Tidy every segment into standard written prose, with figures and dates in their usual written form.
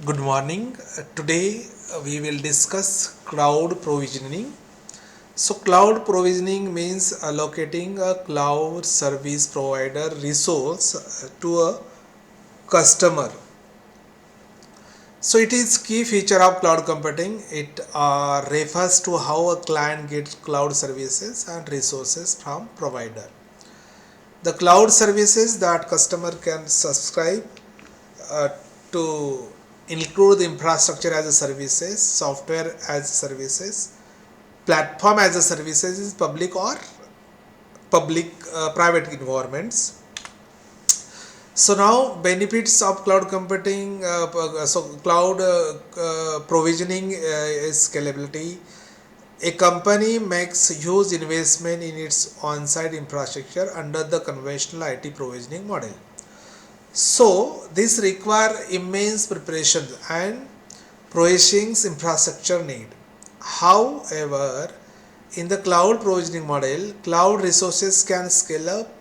Good morning. Today we will discuss cloud provisioning. So, cloud provisioning means allocating a cloud service provider resource to a customer. So, it is key feature of cloud computing. It refers to how a client gets cloud services and resources from provider. The cloud services that customer can subscribe uh, to include the infrastructure as a services, software as services, platform as a services is public or public private environments. So now benefits of cloud computing, so cloud provisioning is scalability. A company makes huge investment in its on-site infrastructure under the conventional IT provisioning model. So this require immense preparation and provisioning infrastructure need. However, in the cloud provisioning model, cloud resources can scale up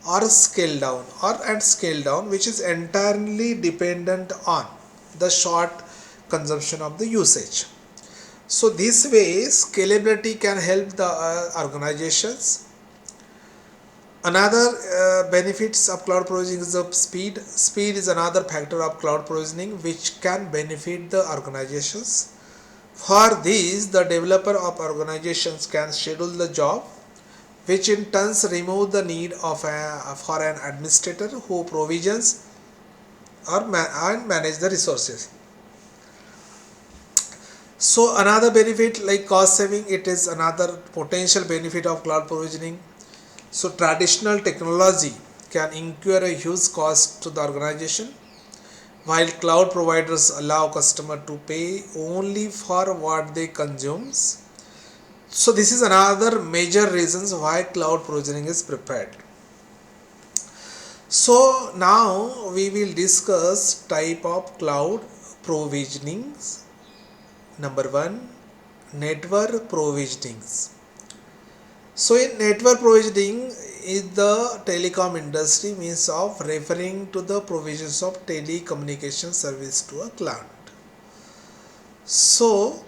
or scale down, which is entirely dependent on the short consumption of the usage. So this way, scalability can help the organizations. Another benefits of cloud provisioning is the speed. Speed is another factor of cloud provisioning which can benefit the organizations. For this, the developer of organizations can schedule the job, which in turn remove the need for an administrator who provisions and manage the resources. So another benefit like cost saving, it is another potential benefit of cloud provisioning. So traditional technology can incur a huge cost to the organization, while cloud providers allow customer to pay only for what they consume. So this is another major reasons why cloud provisioning is prepared. So now we will discuss type of cloud provisionings. Number one, network provisionings. So in network provisioning is the telecom industry means of referring to the provisions of telecommunication service to a client. So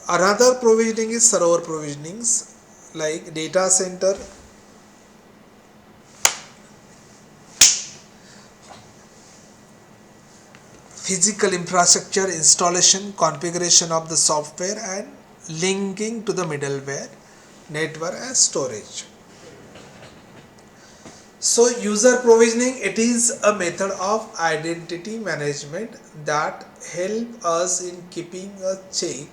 another provisioning is server provisionings like data center, physical infrastructure installation, configuration of the software and linking to the middleware, network and storage. So user provisioning, it is a method of identity management that help us in keeping a check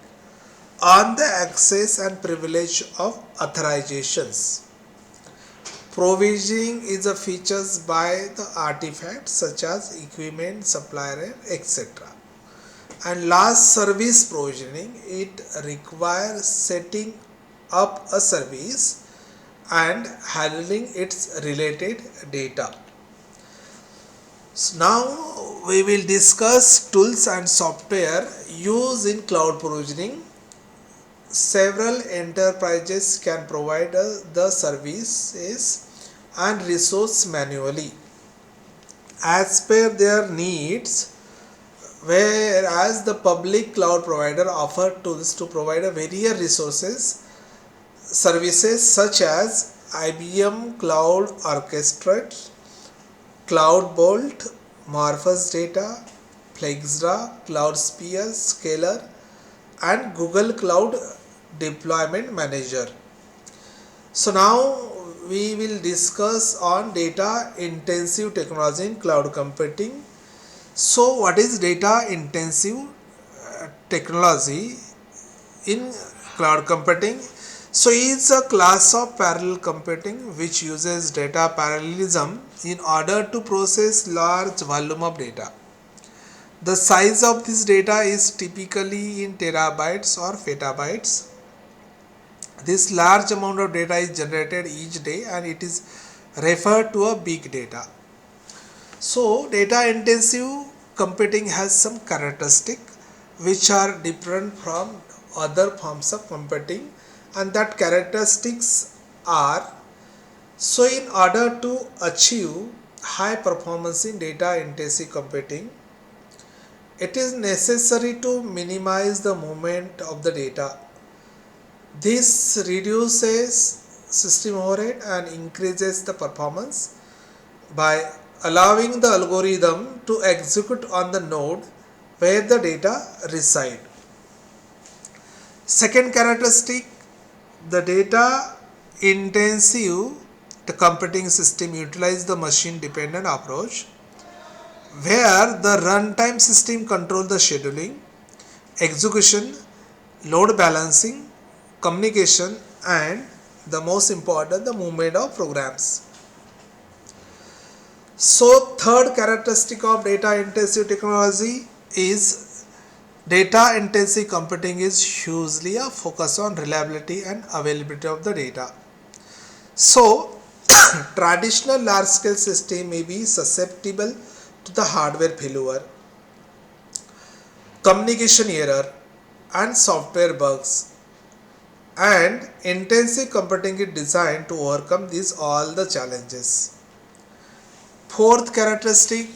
on the access and privilege of authorizations. Provisioning is a features by the artifacts such as equipment, supplier, etc. And last, service provisioning, it requires setting up a service and handling its related data. So now we will discuss tools and software used in cloud provisioning. Several enterprises can provide the services and resource manually as per their needs, whereas the public cloud provider offer tools to provide a various resources services such as IBM Cloud Orchestrate, Cloud Bolt, Morpheus Data, Flexdra, CloudSphere, Scalar, and Google Cloud Deployment Manager. So now we will discuss on data intensive technology in cloud computing. So what is data intensive technology in cloud computing? So it's a class of parallel computing which uses data parallelism in order to process large volume of data. The size of this data is typically in terabytes or petabytes. This large amount of data is generated each day and it is referred to a big data. So data intensive computing has some characteristics which are different from other forms of computing, and that characteristics are, so in order to achieve high performance in data intensive computing, It is necessary to minimize the movement of the data. This reduces system overhead and increases the performance by allowing the algorithm to execute on the node where the data reside. Second characteristic, the data intensive the computing system utilize the machine dependent approach where the runtime system control the scheduling, execution, load balancing, communication, and the most important, the movement of programs. So third characteristic of data intensive technology is data intensive computing is hugely a focus on reliability and availability of the data. So traditional large scale system may be susceptible to the hardware failure, communication error, and software bugs, and intensive computing is designed to overcome these all the challenges. Fourth characteristic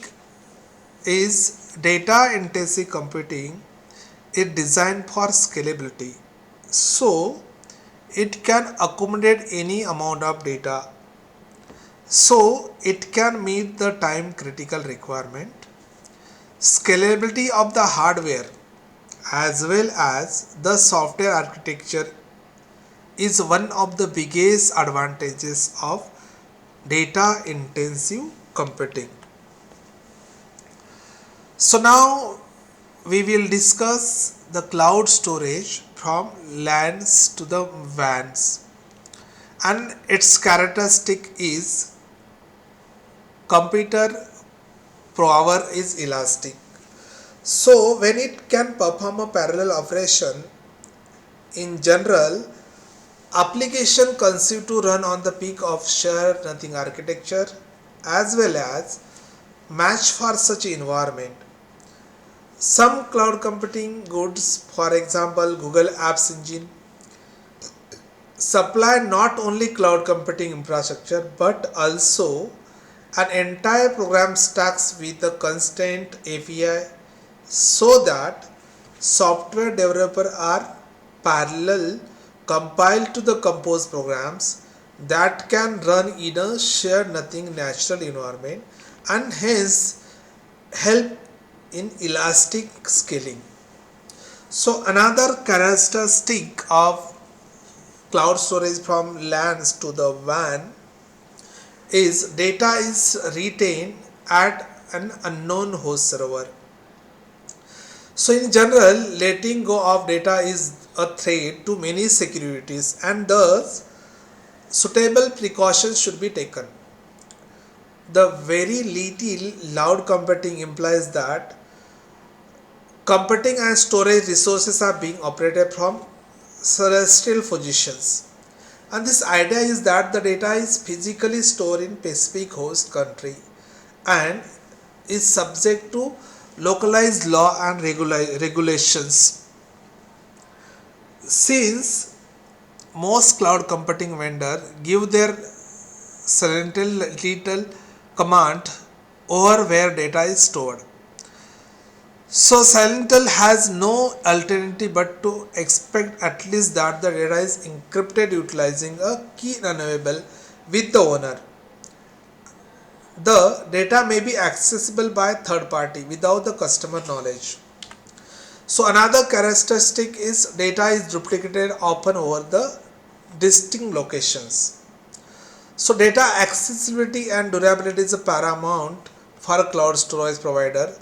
is data intensive computing is designed for scalability, so it can accommodate any amount of data, so it can meet the time critical requirement. Scalability of the hardware as well as the software architecture is one of the biggest advantages of data intensive computing. So now we will discuss the cloud storage from LANs to the WANs, and its characteristic is computer power is elastic. So when it can perform a parallel operation, in general, application conceived to run on the peak of shared nothing architecture as well as match for such environment. Some cloud computing goods, for example Google Apps Engine, supply not only cloud computing infrastructure but also an entire program stacks with the constant API so that software developers are parallel compiled to the composed programs that can run in a shared nothing natural environment and hence help in elastic scaling. So another characteristic of cloud storage from LANs to the WAN is data is retained at an unknown host server. So in general, letting go of data is a threat to many securities and thus suitable precautions should be taken. The very little loud computing implies that computing and storage resources are being operated from celestial positions. And this idea is that the data is physically stored in specific host country and is subject to localized law and regulations. Since most cloud computing vendors give their celestial command over where data is stored, so Silential has no alternative but to expect at least that the data is encrypted utilizing a key renewable with the owner. The data may be accessible by third party without the customer knowledge. So another characteristic is data is duplicated often over the distinct locations. So data accessibility and durability is a paramount for a cloud storage provider.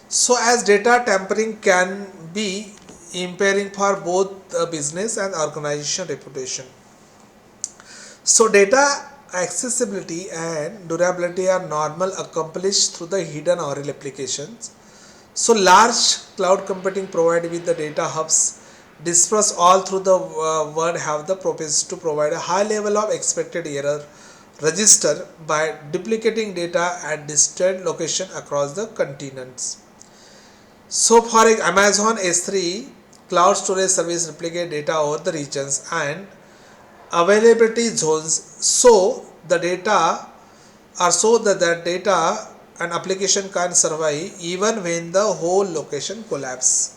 So as data tampering can be impairing for both business and organization reputation. So data accessibility and durability are normal accomplished through the hidden URL applications. So large cloud computing provided with the data hubs dispersed all through the world have the propensity to provide a high level of expected error register by duplicating data at distant location across the continents. So for Amazon S3 cloud storage service replicate data over the regions and availability zones, so the data are so that the data an application can survive even when the whole location collapses.